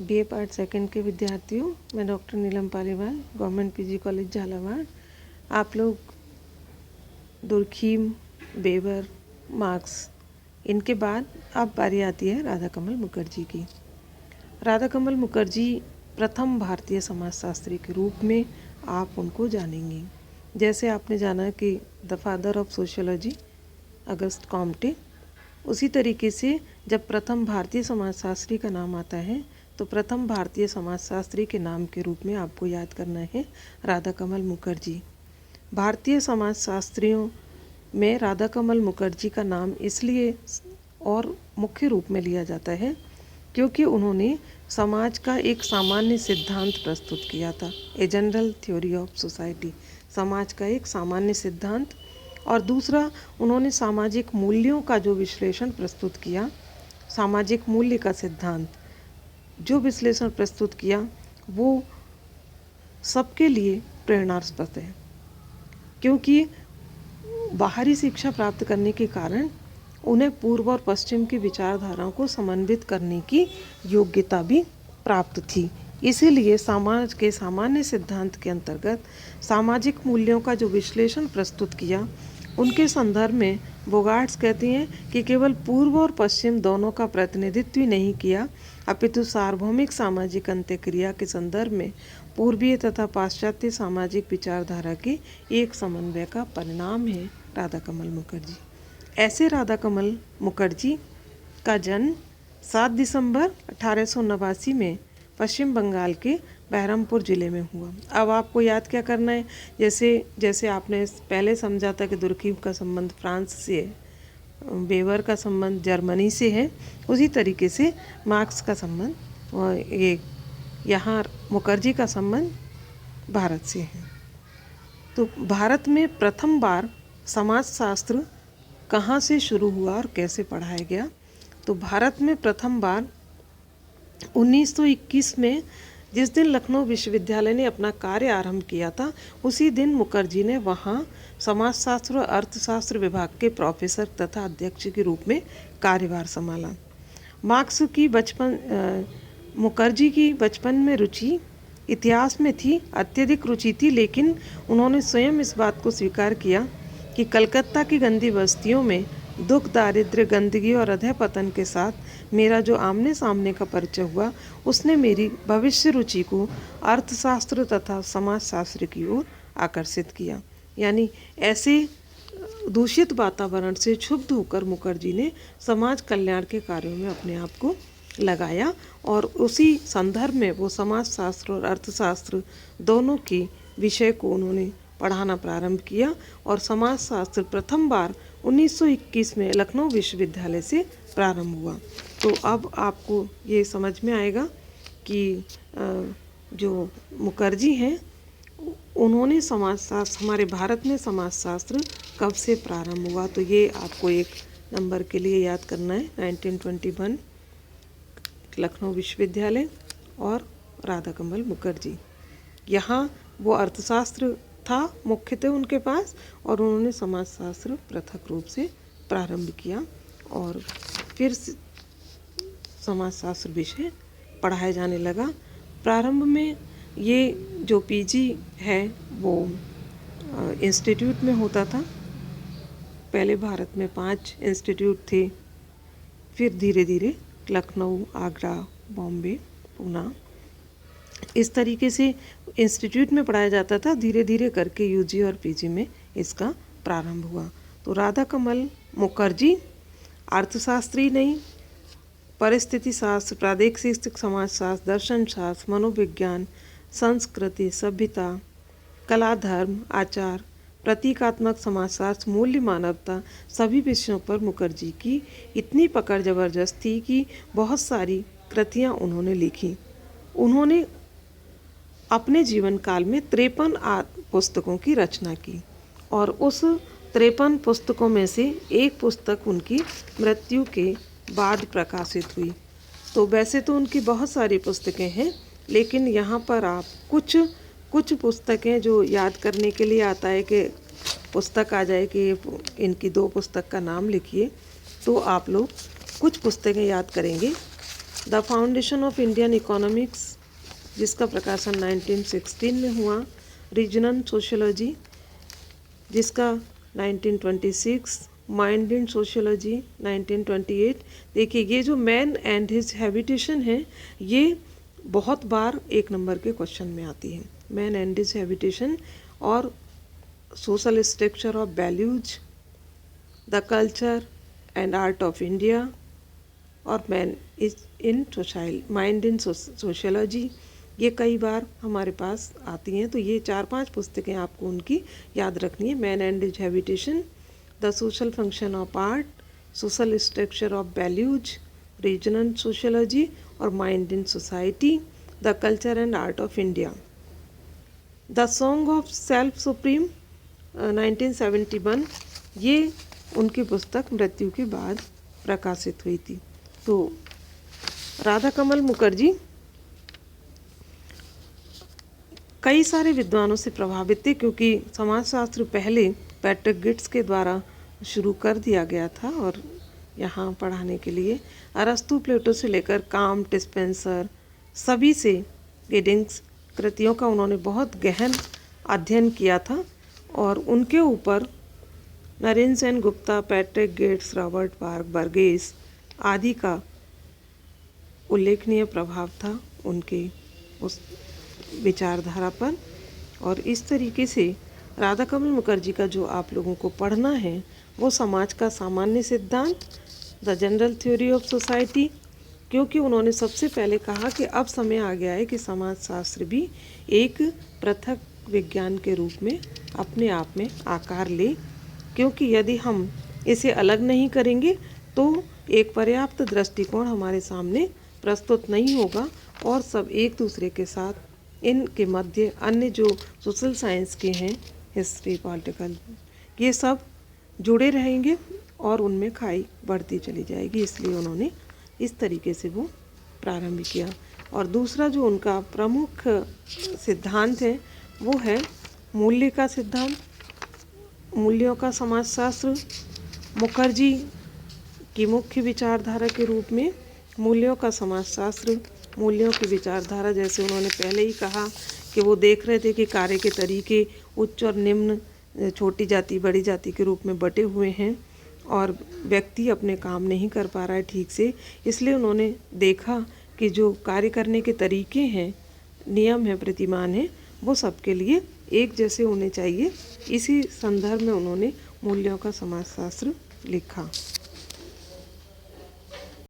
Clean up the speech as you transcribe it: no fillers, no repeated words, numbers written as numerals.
BA part second के विद्यार्थियों, मैं doctor Neelam Paliwal, government PG college Jhalawar. आप लोग दुर्खीम, बेवर, मार्क्स, इनके बाद अब बारी आती है राधा कमल मुखर्जी की। राधा कमल मुखर्जी प्रथम भारतीय समाजशास्त्री के रूप में आप उनको जानेंगे। जैसे आपने जाना कि the father of sociology August Comte, उसी तरीके से जब प्रथम भारतीय समाजशास्त्री का नाम आता है तो प्रथम भारतीय समाजशास्त्री के नाम के रूप में आपको याद करना है राधा कमल मुखर्जी। भारतीय समाजशास्त्रियों में राधा कमल मुखर्जी का नाम इसलिए और मुख्य रूप में लिया जाता है क्योंकि उन्होंने समाज का एक सामान्य सिद्धांत प्रस्तुत किया था, a general theory of society, समाज का एक सामान्य सिद्धांत। और दूसरा, उन्होंने सामाजिक मूल्यों का जो विश्लेषण प्रस्तुत किया, सामाजिक मूल्य का सिद्धांत जो विश्लेषण प्रस्तुत किया वो सबके लिए प्रेरणास्पद है, क्योंकि बाहरी शिक्षा प्राप्त करने के कारण उन्हें पूर्व और पश्चिम की विचारधाराओं को समन्वित करने की योग्यता भी प्राप्त थी। इसीलिए समाज के सामान्य सिद्धांत के अंतर्गत सामाजिक मूल्यों का जो विश्लेषण प्रस्तुत किया, उनके संदर्भ में बोगार्ट्स कहती हैं कि केवल पूर्व और पश्चिम दोनों का प्रतिनिधित्व ही नहीं किया, अपितु सार्वभौमिक सामाजिक अंत्यक्रिया के संदर्भ में पूर्वीय तथा पाश्चात्य सामाजिक विचारधारा के एक समन्वय का परिणाम है राधा कमल मुखर्जी। ऐसे राधा कमल मुखर्जी का जन्म 7 दिसंबर 1889 में पश्चिम बंगाल के बहरमपुर ज़िले में हुआ। अब आपको याद क्या करना है, जैसे आपने पहले समझा था कि दुर्खीम का संबंध फ्रांस से है, बेवर का संबंध जर्मनी से है, उसी तरीके से मार्क्स का संबंध ये यहाँ मुखर्जी का संबंध भारत से है। तो भारत में प्रथम बार समाजशास्त्र कहाँ से शुरू हुआ और कैसे पढ़ाया गया? तो भारत में प्रथम बार 1921 में, जिस दिन लखनऊ विश्वविद्यालय ने अपना कार्य आरंभ किया था, उसी दिन मुखर्जी ने वहाँ समाजशास्त्र और अर्थशास्त्र विभाग के प्रोफेसर तथा अध्यक्ष के रूप में कार्यभार संभाला। मुखर्जी की बचपन में रुचि इतिहास में थी, अत्यधिक रुचि थी, लेकिन उन्होंने स्वयं इस बात को स्वीकार किया कि कलकत्ता की गंदी बस्तियों में दुख, दारिद्र्य, गंदगी और अधःपतन के साथ मेरा जो आमने सामने का परिचय हुआ, उसने मेरी भविष्य रुचि को अर्थशास्त्र तथा समाजशास्त्र की ओर आकर्षित किया। यानी ऐसे दूषित वातावरण से क्षुब्ध होकर मुखर्जी ने समाज कल्याण के कार्यों में अपने आप को लगाया और उसी संदर्भ में वो समाजशास्त्र और अर्थशास्त्र दोनों के विषय को उन्होंने पढ़ाना प्रारंभ किया। और समाजशास्त्र प्रथम बार 1921 में लखनऊ विश्वविद्यालय से प्रारंभ हुआ। तो अब आपको ये समझ में आएगा कि जो मुखर्जी हैं उन्होंने समाजशास्त्र, हमारे भारत में समाजशास्त्र कब से प्रारंभ हुआ, तो ये आपको एक नंबर के लिए याद करना है। 1921 लखनऊ विश्वविद्यालय और राधा कमल मुखर्जी। यहाँ वो अर्थशास्त्र था मुख्यतः उनके पास, और उन्होंने समाजशास्त्र पृथक रूप से प्रारंभ किया और फिर समाजशास्त्र विषय पढ़ाया जाने लगा। प्रारंभ में ये जो पीजी है वो इंस्टीट्यूट में होता था। पहले भारत में 5 इंस्टीट्यूट थे, फिर धीरे धीरे लखनऊ, आगरा, बॉम्बे, पूना, इस तरीके से इंस्टीट्यूट में पढ़ाया जाता था। धीरे धीरे करके यूजी और पीजी में इसका प्रारंभ हुआ। तो राधा कमल मुखर्जी अर्थशास्त्री नहीं, परिस्थिति शास्त्र, प्रादेशिक समाजशास्त्र, दर्शन शास्त्र, मनोविज्ञान, संस्कृति, सभ्यता, कला, धर्म, आचार, प्रतीकात्मक समाजशास्त्र, मूल्य, मानवता, सभी विषयों पर मुखर्जी की इतनी पकड़ जबरदस्त थी कि बहुत सारी कृतियाँ उन्होंने लिखी। उन्होंने अपने जीवन काल में 53 पुस्तकों की रचना की और उस 53 पुस्तकों में से एक पुस्तक उनकी मृत्यु के बाद प्रकाशित हुई। तो वैसे तो उनकी बहुत सारी पुस्तकें हैं, लेकिन यहाँ पर आप कुछ पुस्तकें जो याद करने के लिए आता है कि पुस्तक आ जाए कि इनकी 2 पुस्तक का नाम लिखिए, तो आप लोग कुछ पुस्तकें याद करेंगे। The foundation of Indian economics, जिसका प्रकाशन 1916 में हुआ। रीजनल सोशियोलॉजी, जिसका 1926। Mind and sociology 1928। देखिए ये जो मैन एंड हिज हैबिटेशन है, ये बहुत बार 1 नंबर के क्वेश्चन में आती है। मैन एंड हिज हैबिटेशन और social structure of values, the culture and art of India और man is in mind in sociology, ये कई बार हमारे पास आती हैं। तो ये 4-5 पुस्तकें आपको उनकी याद रखनी है। Man and his habitation, the social function of art, social structure of values, regional sociology और mind in society, the culture and art of India. The song of self supreme 1971, ये उनकी पुस्तक मृत्यु के बाद प्रकाशित हुई थी। तो राधा कमल मुखर्जी कई सारे विद्वानों से प्रभावित थे, क्योंकि समाजशास्त्र पहले पैट्रिक गिट्स के द्वारा शुरू कर दिया गया था और यहाँ पढ़ाने के लिए अरस्तु, प्लेटो से लेकर कांट, स्पेंसर, सभी से गिडिंग्स कृतियों का उन्होंने बहुत गहन अध्ययन किया था और उनके ऊपर Narendra Sen Gupta, Patrick Gits, Robert park, Burgess आदि का उल्लेखनीय प्रभाव था उनके उस विचारधारा पर। और इस तरीके से राधा कमल मुखर्जी का जो आप लोगों को पढ़ना है वो समाज का सामान्य सिद्धांत, the general theory of society, क्योंकि उन्होंने सबसे पहले कहा कि अब समय आ गया है कि समाजशास्त्र भी एक पृथक विज्ञान के रूप में अपने आप में आकार ले, क्योंकि यदि हम इसे अलग नहीं करेंगे तो एक पर्याप्त दृष्टिकोण हमारे सामने प्रस्तुत नहीं होगा और सब एक दूसरे के साथ इनके मध्य अन्य जो सोशल साइंस के हैं, हिस्ट्री, पॉलिटिकल, ये सब जुड़े रहेंगे और उनमें खाई बढ़ती चली जाएगी। इसलिए उन्होंने इस तरीके से वो प्रारंभ किया। और दूसरा जो उनका प्रमुख सिद्धांत है वो है मूल्य का सिद्धांत, मूल्यों का समाजशास्त्र। मुखर्जी की मुख्य विचारधारा के रूप में मूल्यों का समाजशास्त्र, मूल्यों की विचारधारा, जैसे उन्होंने पहले ही कहा कि वो देख रहे थे कि कार्य के तरीके उच्च और निम्न, छोटी जाति, बड़ी जाति के रूप में बटे हुए हैं और व्यक्ति अपने काम नहीं कर पा रहा है ठीक से। इसलिए उन्होंने देखा कि जो कार्य करने के तरीके हैं, नियम है, प्रतिमान है, वो सबके लिए एक जैसे होने चाहिए। इसी संदर्भ में उन्होंने मूल्यों का समाजशास्त्र लिखा।